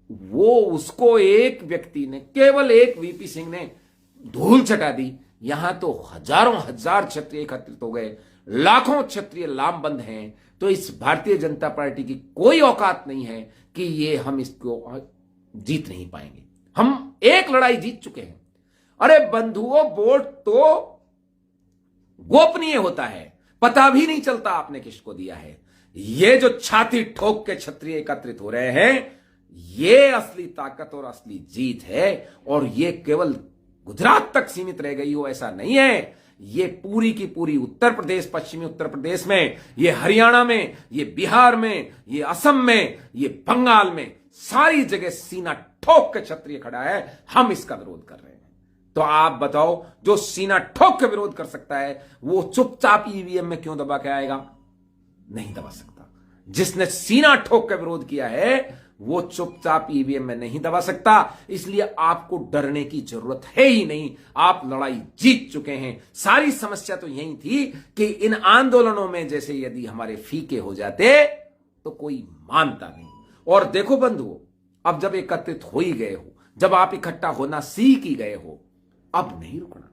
वो उसको एक व्यक्ति ने, केवल एक वीपी सिंह ने धूल चटा दी। यहां तो हजारों हजार क्षत्रिय एकत्रित हो गए, लाखों क्षत्रिय लामबंद हैं। तो इस भारतीय जनता पार्टी की कोई औकात नहीं है कि ये हम इसको जीत नहीं पाएंगे। हम एक लड़ाई जीत चुके हैं। अरे बंधुओं, वोट तो गोपनीय होता है, पता भी नहीं चलता आपने किसको दिया है। ये जो छाती ठोक के क्षत्रिय एकत्रित हो रहे हैं, ये असली ताकत और असली जीत है। और ये केवल गुजरात तक सीमित रह गई हो ऐसा नहीं है। ये पूरी की पूरी उत्तर प्रदेश, पश्चिमी उत्तर प्रदेश में, ये हरियाणा में, ये बिहार में, ये असम में, ये बंगाल में, सारी जगह सीना ठोक के क्षत्रिय खड़ा है। हम इसका विरोध कर रहे हैं। तो आप बताओ, जो सीना ठोक के विरोध कर सकता है वो चुपचाप ईवीएम में क्यों दबा के आएगा? नहीं दबा सकता। जिसने सीना ठोक के विरोध किया है वो चुपचाप ईवीएम में नहीं दबा सकता। इसलिए आपको डरने की जरूरत है ही नहीं। आप लड़ाई जीत चुके हैं। सारी समस्या तो यही थी कि इन आंदोलनों में जैसे यदि हमारे फीके हो जाते तो कोई मानता नहीं। और देखो बंधुओं, अब जब एकत्रित हो ही गए हो, जब आप इकट्ठा होना सीख ही गए हो, अब नहीं रुकना।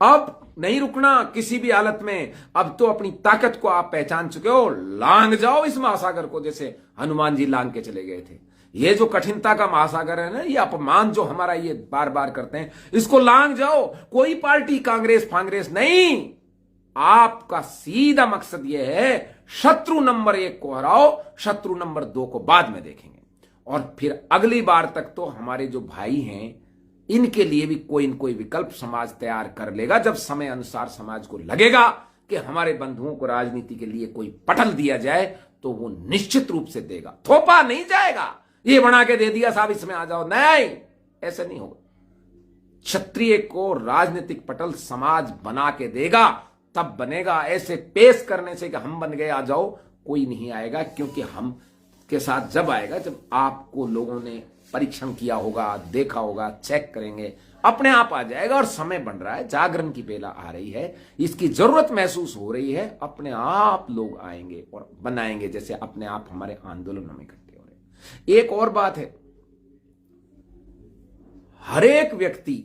अब नहीं रुकना किसी भी हालत में। अब तो अपनी ताकत को आप पहचान चुके हो। लांग जाओ इस महासागर को, जैसे हनुमान जी लांग के चले गए थे। ये जो कठिनता का महासागर है ना, ये अपमान जो हमारा ये बार बार करते हैं, इसको लांग जाओ। कोई पार्टी कांग्रेस फांग्रेस नहीं। आपका सीधा मकसद यह है, शत्रु नंबर 1 को हराओ, शत्रु नंबर 2 को बाद में देखेंगे। और फिर अगली बार तक तो हमारे जो भाई हैं, इनके लिए भी कोई न कोई विकल्प समाज तैयार कर लेगा। जब समय अनुसार समाज को लगेगा कि हमारे बंधुओं को राजनीति के लिए कोई पटल दिया जाए, तो वो निश्चित रूप से देगा। थोपा नहीं जाएगा, ये बना के दे दिया साहब इसमें आ जाओ, नहीं, ऐसे नहीं होगा। क्षत्रिय को राजनीतिक पटल समाज बना के देगा, तब बनेगा। ऐसे पेश करने से कि हम बन गए आ जाओ, कोई नहीं आएगा। क्योंकि हम के साथ जब आएगा, जब आपको लोगों ने परीक्षण किया होगा, देखा होगा, चेक करेंगे, अपने आप आ जाएगा। और समय बन रहा है, जागरण की बेला आ रही है, इसकी जरूरत महसूस हो रही है। अपने आप लोग आएंगे और बनाएंगे, जैसे अपने आप हमारे आंदोलनों में इकट्ठे हो रहे हैं। एक और बात है, हर एक व्यक्ति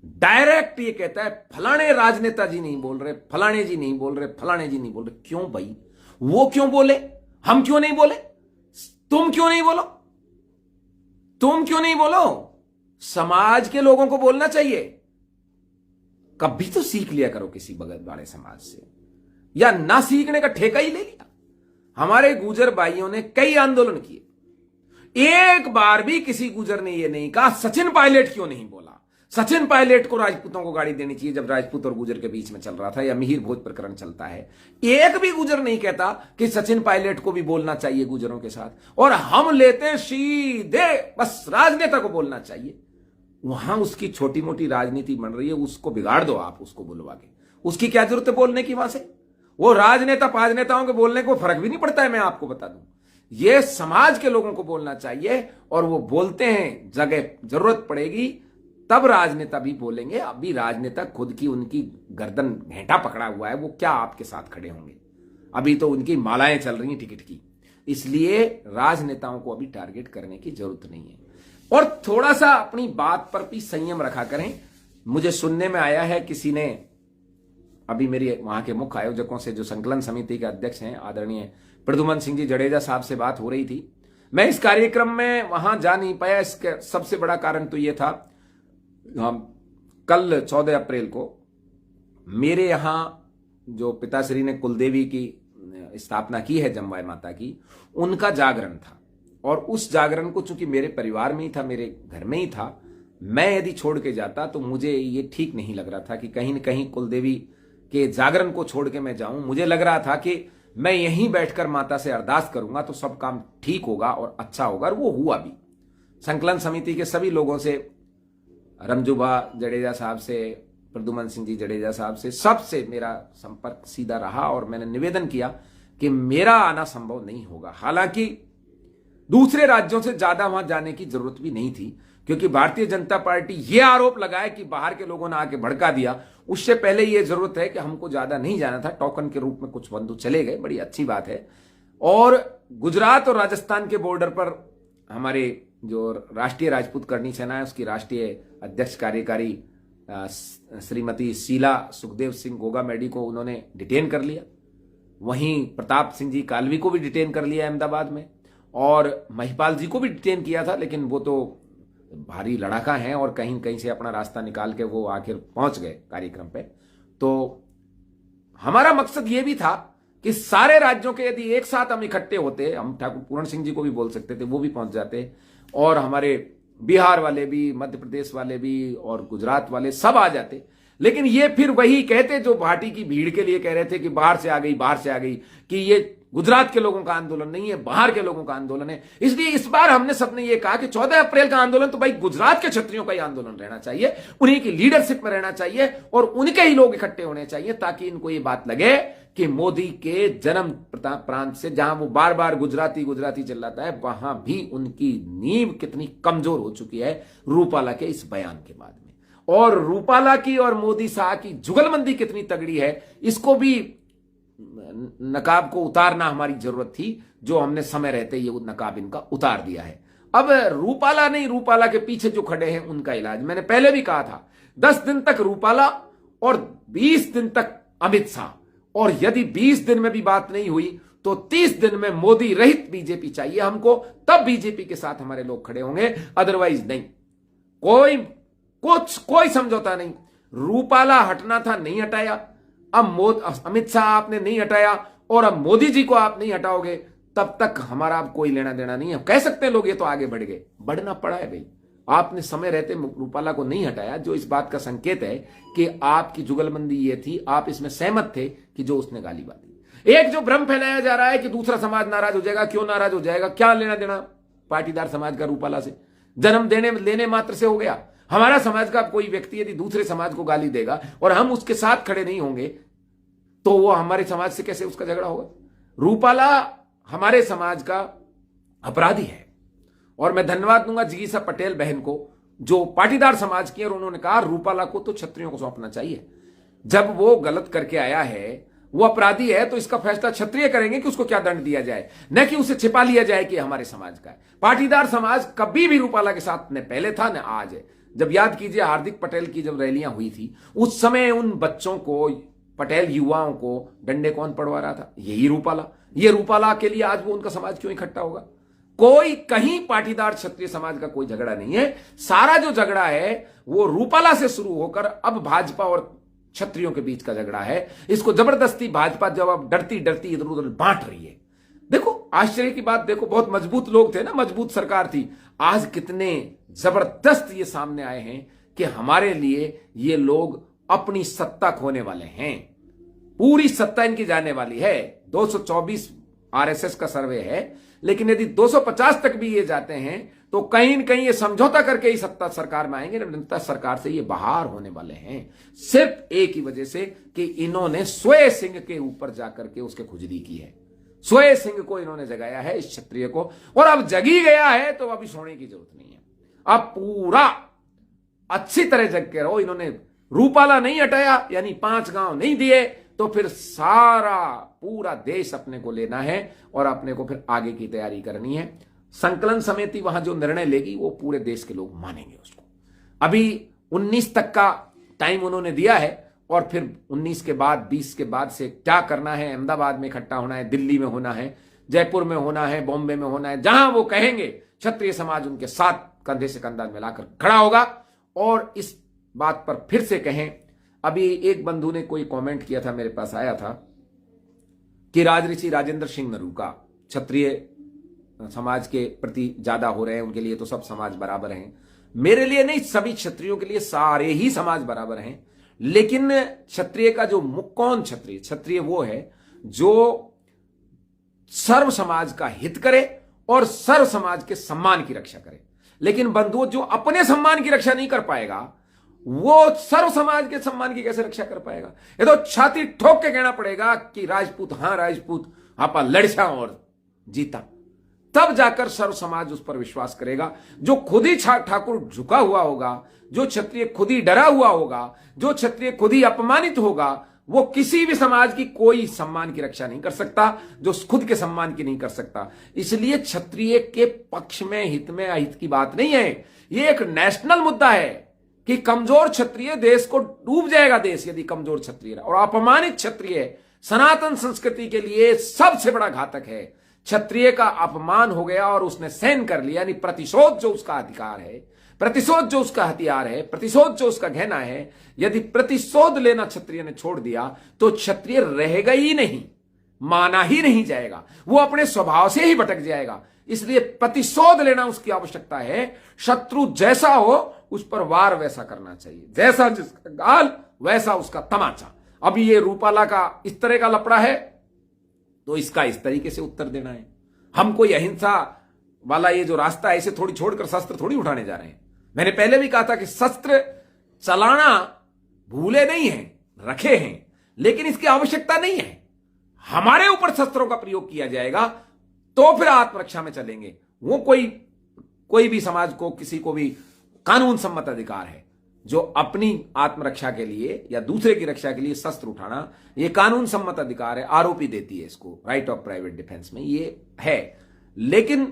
डायरेक्ट ये कहता है फलाने राजनेता जी नहीं बोल रहे, फलाने जी नहीं बोल रहे, फलाने जी नहीं बोल रहे। क्यों भाई? वो क्यों बोले, हम क्यों नहीं बोले? तुम क्यों नहीं बोलो? तुम क्यों नहीं बोलो? समाज के लोगों को बोलना चाहिए। कभी तो सीख लिया करो किसी बगल वाले समाज से, या ना सीखने का ठेका ही ले लिया। हमारे गुर्जर भाइयों ने कई आंदोलन किए, एक बार भी किसी गुर्जर ने यह नहीं कहा सचिन पायलट क्यों नहीं बोला, सचिन पायलट को राजपूतों को गाड़ी देनी चाहिए जब राजपूत और गुजर के बीच में चल रहा था, या मिहिर भोज प्रकरण चलता है। एक भी गुजर नहीं कहता कि सचिन पायलट को भी बोलना चाहिए गुजरों के साथ, और हम लेते हैं सीधे बस राजनेता को बोलना चाहिए। वहां उसकी छोटी मोटी राजनीति बन रही है, उसको बिगाड़ दो आप, उसको बुलवा के। उसकी क्या जरूरत है बोलने की वहां से? वो राजनेता पाजनेताओं के बोलने को फर्क भी नहीं पड़ता है, मैं आपको बता दूं। ये समाज के लोगों को बोलना चाहिए, और वो बोलते हैं। जगह जरूरत पड़ेगी तब राजनेता भी बोलेंगे। अभी राजनेता खुद की उनकी गर्दन घेंटा पकड़ा हुआ है, वो क्या आपके साथ खड़े होंगे? अभी तो उनकी मालाएं चल रही हैं टिकट की। इसलिए राजनेताओं को अभी टारगेट करने की जरूरत नहीं है, और थोड़ा सा अपनी बात पर भी संयम रखा करें। मुझे सुनने में आया है किसी ने, अभी मेरी वहां के मुख्य आयोजकों से जो संकलन समिति के अध्यक्ष हैं आदरणीय प्रद्युमन सिंह जी जडेजा साहब से बात हो रही थी। मैं इस कार्यक्रम में वहां जा नहीं पाया। इसका सबसे बड़ा कारण तो यह था, कल 14 अप्रैल को मेरे यहां जो पिताश्री ने कुलदेवी की स्थापना की है, जमवाय माता की, उनका जागरण था। और उस जागरण को चूंकि मेरे परिवार में ही था, मेरे घर में ही था, मैं यदि छोड़ के जाता तो मुझे ये ठीक नहीं लग रहा था कि कहीं न कहीं कुलदेवी के जागरण को छोड़ के मैं जाऊं। मुझे लग रहा था कि मैं यहीं बैठकर माता से अरदास करूंगा तो सब काम ठीक होगा और अच्छा होगा, और वो हुआ भी। संकलन समिति के सभी लोगों से, रमजूबा जडेजा साहब से, प्रद्युमन सिंह जी जडेजा साहब से, सबसे मेरा संपर्क सीधा रहा, और मैंने निवेदन किया कि मेरा आना संभव नहीं होगा। हालांकि दूसरे राज्यों से ज्यादा वहां जाने की जरूरत भी नहीं थी, क्योंकि भारतीय जनता पार्टी ये आरोप लगाए कि बाहर के लोगों ने आके भड़का दिया। उससे पहले ये जरूरत है कि हमको ज्यादा नहीं जाना था। टोकन के रूप में कुछ बंधु चले गए, बड़ी अच्छी बात है। और गुजरात और राजस्थान के बॉर्डर पर हमारे जो राष्ट्रीय राजपूत करनी सेना है, उसकी राष्ट्रीय अध्यक्ष कार्यकारी श्रीमती शीला सुखदेव सिंह गोगा मैडी को उन्होंने डिटेन कर लिया। वहीं प्रताप सिंह जी कालवी को भी डिटेन कर लिया अहमदाबाद में, और महिपाल जी को भी डिटेन किया था, लेकिन वो तो भारी लड़ाका हैं और कहीं कहीं से अपना रास्ता निकाल के वो आखिर पहुंच गए कार्यक्रम पे। तो हमारा मकसद ये भी था कि सारे राज्यों के यदि एक साथ हम इकट्ठे होते, हम ठाकुर पूर्ण सिंह जी को भी बोल सकते थे, वो भी पहुंच जाते, और हमारे बिहार वाले भी, मध्य प्रदेश वाले भी, और गुजरात वाले सब आ जाते। लेकिन ये फिर वही कहते जो भाटी की भीड़ के लिए कह रहे थे कि बाहर से आ गई, बाहर से आ गई, कि ये गुजरात के लोगों का आंदोलन नहीं है, बाहर के लोगों का आंदोलन है। इसलिए इस बार हमने सबने ये कहा कि 14 अप्रैल का आंदोलन तो भाई गुजरात के क्षत्रियों का ही आंदोलन रहना चाहिए, उन्हीं की लीडरशिप में रहना चाहिए, और उनके ही लोग इकट्ठे होने चाहिए, ताकि इनको ये बात लगे कि मोदी के जन्म प्रांत से जहां वो बार बार गुजराती गुजराती चिल्लाता है, वहां भी उनकी नींव कितनी कमजोर हो चुकी है रूपाला के इस बयान के बाद में। और रूपाला की और मोदी शाह की जुगलबंदी कितनी तगड़ी है, इसको भी नकाब को उतारना हमारी जरूरत थी, जो हमने समय रहते ये नकाब इनका उतार दिया है। अब रूपाला नहीं, रूपाला के पीछे जो खड़े हैं उनका इलाज, मैंने पहले भी कहा था, 10 दिन तक रूपाला और 20 दिन तक अमित शाह, और यदि 20 दिन में भी बात नहीं हुई तो 30 दिन में मोदी रहित बीजेपी चाहिए हमको, तब बीजेपी के साथ हमारे लोग खड़े होंगे, अदरवाइज नहीं। कोई समझौता नहीं। रूपाला हटना था, नहीं हटाया। अब अमित शाह आपने नहीं हटाया, और अब मोदी जी को आप नहीं हटाओगे, तब तक हमारा अब कोई लेना देना नहीं है। कह सकते हैं लोग ये तो आगे बढ़ गए, बढ़ना पड़ा है भाई। आपने समय रहते रूपाला को नहीं हटाया, जो इस बात का संकेत है कि आपकी जुगलबंदी ये थी, आप इसमें सहमत थे कि जो उसने गाली बाती। एक जो भ्रम फैलाया जा रहा है कि दूसरा समाज नाराज हो जाएगा, क्यों नाराज हो जाएगा? क्या लेना देना पाटीदार समाज का रूपाला से? जन्म देने लेने मात्र से हो गया। हमारा समाज का कोई व्यक्ति यदि दूसरे समाज को गाली देगा और हम उसके साथ खड़े नहीं होंगे, तो वो हमारे समाज से कैसे उसका झगड़ा होगा? रूपाला हमारे समाज का अपराधी है, और मैं धन्यवाद दूंगा जिगीसा पटेल बहन को, जो पाटीदार समाज की, और उन्होंने कहा रूपाला को तो क्षत्रियों को सौंपना चाहिए। जब वो गलत करके आया है, वो अपराधी है, तो इसका फैसला क्षत्रिय करेंगे कि उसको क्या दंड दिया जाए, न कि उसे छिपा लिया जाए कि हमारे समाज का है। पाटीदार समाज कभी भी रूपाला के साथ न पहले था न आज है। जब याद कीजिए हार्दिक पटेल की जब रैलियां हुई थी, उस समय उन बच्चों को, पटेल युवाओं को डंडे कौन पड़वा रहा था? यही रूपाला। ये रूपाला के लिए आज वो उनका समाज क्यों इकट्ठा होगा? कोई कहीं पाटीदार क्षत्रिय समाज का कोई झगड़ा नहीं है। सारा जो झगड़ा है वो रूपाला से शुरू होकर अब भाजपा और क्षत्रियों के बीच का झगड़ा है। इसको जबरदस्ती भाजपा जब अब डरती डरती इधर उधर बांट रही है। देखो आश्चर्य की बात, देखो बहुत मजबूत लोग थे ना, मजबूत सरकार थी, आज कितने जबरदस्त ये सामने आए हैं कि हमारे लिए ये लोग अपनी सत्ता खोने वाले हैं, पूरी सत्ता इनकी जाने वाली है। 224 आरएसएस का सर्वे है, लेकिन यदि 250 तक भी ये जाते हैं तो कहीं न कहीं ये समझौता करके ही सत्ता सरकार में आएंगे। जनता सरकार से ये बाहर होने वाले हैं, सिर्फ एक ही वजह से कि इन्होंने स्वयं सिंह के ऊपर जाकर के उसके खुजली की है। स्वयं सिंह को इन्होंने जगाया है, इस क्षत्रिय को, और अब जगी गया है तो अभी सोने की जरूरत नहीं है। अब पूरा अच्छी तरह जग के रहो। इन्होंने रूपाला नहीं हटाया, यानी 5 गांव नहीं दिए, तो फिर सारा पूरा देश अपने को लेना है और अपने को फिर आगे की तैयारी करनी है। संकलन समिति वहां जो निर्णय लेगी वो पूरे देश के लोग मानेंगे उसको। अभी 19 तक का टाइम उन्होंने दिया है, और फिर 19 के बाद 20 के बाद से क्या करना है। अहमदाबाद में इकट्ठा होना है, दिल्ली में होना है, जयपुर में होना है, बॉम्बे में होना है, जहां वो कहेंगे क्षत्रिय समाज उनके साथ कंधे से कंधा मिलाकर खड़ा होगा। और इस बात पर फिर से कहें, अभी एक बंधु ने कोई कमेंट किया था, मेरे पास आया था कि राजऋषि राजेंद्र सिंह नरूका क्षत्रिय समाज के प्रति ज्यादा हो रहे हैं, उनके लिए तो सब समाज बराबर हैं। मेरे लिए नहीं, सभी क्षत्रियों के लिए सारे ही समाज बराबर हैं। लेकिन क्षत्रिय का जो मुक्कौन क्षत्रिय वो है जो सर्व समाज का हित करे और सर्व समाज के सम्मान की रक्षा करे। लेकिन बंधुओं, जो अपने सम्मान की रक्षा नहीं कर पाएगा वो सर्व समाज के सम्मान की कैसे रक्षा कर पाएगा। ये तो छाती ठोक के कहना पड़ेगा कि राजपूत, हाँ राजपूत, आपा लड़सा और जीता, तब जाकर सर्व समाज उस पर विश्वास करेगा। जो खुद ही ठाकुर झुका हुआ होगा, जो क्षत्रिय खुद ही डरा हुआ होगा, जो क्षत्रिय खुद ही अपमानित होगा, वो किसी भी समाज की कोई सम्मान की रक्षा नहीं कर सकता, जो खुद के सम्मान की नहीं कर सकता। इसलिए क्षत्रिय के पक्ष में, हित में अहित की बात नहीं है। ये एक नेशनल मुद्दा है कि कमजोर क्षत्रिय, देश को डूब जाएगा देश यदि कमजोर क्षत्रिय, और अपमानित क्षत्रिय सनातन संस्कृति के लिए सबसे बड़ा घातक है। क्षत्रिय का अपमान हो गया और उसने सहन कर लिया, यानी प्रतिशोध जो उसका अधिकार है, प्रतिशोध जो उसका हथियार है, प्रतिशोध जो उसका गहना है, यदि प्रतिशोध लेना क्षत्रिय ने छोड़ दिया तो क्षत्रिय रहेगा ही नहीं, माना ही नहीं जाएगा, वो अपने स्वभाव से ही भटक जाएगा। इसलिए प्रतिशोध लेना उसकी आवश्यकता है। शत्रु जैसा हो उस पर वार वैसा करना चाहिए, जैसा जिसका गाल वैसा उसका तमाचा। अभी ये रूपाला का इस तरह का लफड़ा है तो इसका इस तरीके से उत्तर देना है। हम कोई अहिंसा वाला ये जो रास्ता है इसे थोड़ी छोड़कर शस्त्र थोड़ी उठाने जा रहे हैं। मैंने पहले भी कहा था कि शस्त्र चलाना भूले नहीं है, रखे हैं, लेकिन इसकी आवश्यकता नहीं है। हमारे ऊपर शस्त्रों का प्रयोग किया जाएगा तो फिर आत्मरक्षा में चलेंगे। वो कोई भी समाज को, किसी को भी कानून सम्मत अधिकार है जो अपनी आत्मरक्षा के लिए या दूसरे की रक्षा के लिए शस्त्र उठाना, यह कानून सम्मत अधिकार है। आरोपी देती है इसको, राइट ऑफ प्राइवेट डिफेंस में ये है। लेकिन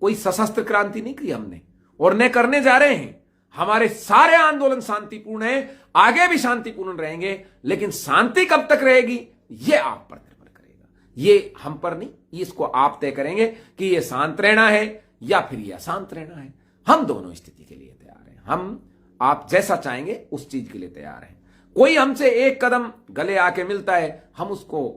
कोई सशस्त्र क्रांति नहीं की हमने और न करने जा रहे हैं। हमारे सारे आंदोलन शांतिपूर्ण है, आगे भी शांतिपूर्ण रहेंगे, लेकिन शांति कब तक रहेगी यह आप पर निर्भर करेगा। ये हम पर नहीं, इसको आप तय करेंगे कि यह शांत रहना है या फिर यह अशांत रहना है। हम दोनों स्थिति के लिए तैयार हैं। हम आप जैसा चाहेंगे उस चीज के लिए तैयार हैं। कोई हमसे एक कदम गले आके मिलता है, हम उसको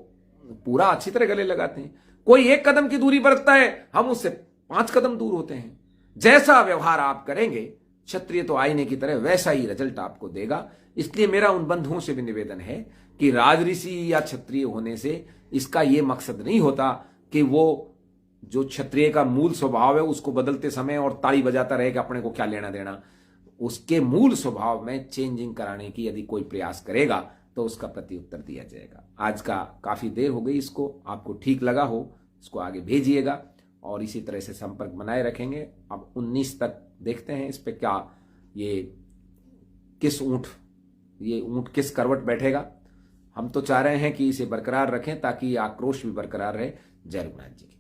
पूरा अच्छी तरह गले लगाते हैं। कोई एक कदम की दूरी बरतता है, हम उससे 5 कदम दूर होते हैं। जैसा व्यवहार आप करेंगे, क्षत्रिय तो आईने की तरह वैसा ही रिजल्ट आपको देगा। इसलिए मेरा उन बंधुओं से भी निवेदन है कि राजऋषि या क्षत्रिय होने से इसका यह मकसद नहीं होता कि वो जो क्षत्रिय का मूल स्वभाव है उसको बदलते समय और ताली बजाता रहे कि अपने को क्या लेना देना। उसके मूल स्वभाव में चेंजिंग कराने की यदि कोई प्रयास करेगा तो उसका प्रत्युत्तर दिया जाएगा। आज का काफी देर हो गई, इसको आपको ठीक लगा हो इसको आगे भेजिएगा और इसी तरह से संपर्क बनाए रखेंगे। अब 19 तक देखते हैं इस पे क्या, ये ऊंट किस करवट बैठेगा। हम तो चाह रहे हैं कि इसे बरकरार रखें ताकि आक्रोश भी बरकरार रहे। जय रघुनाथ जी की।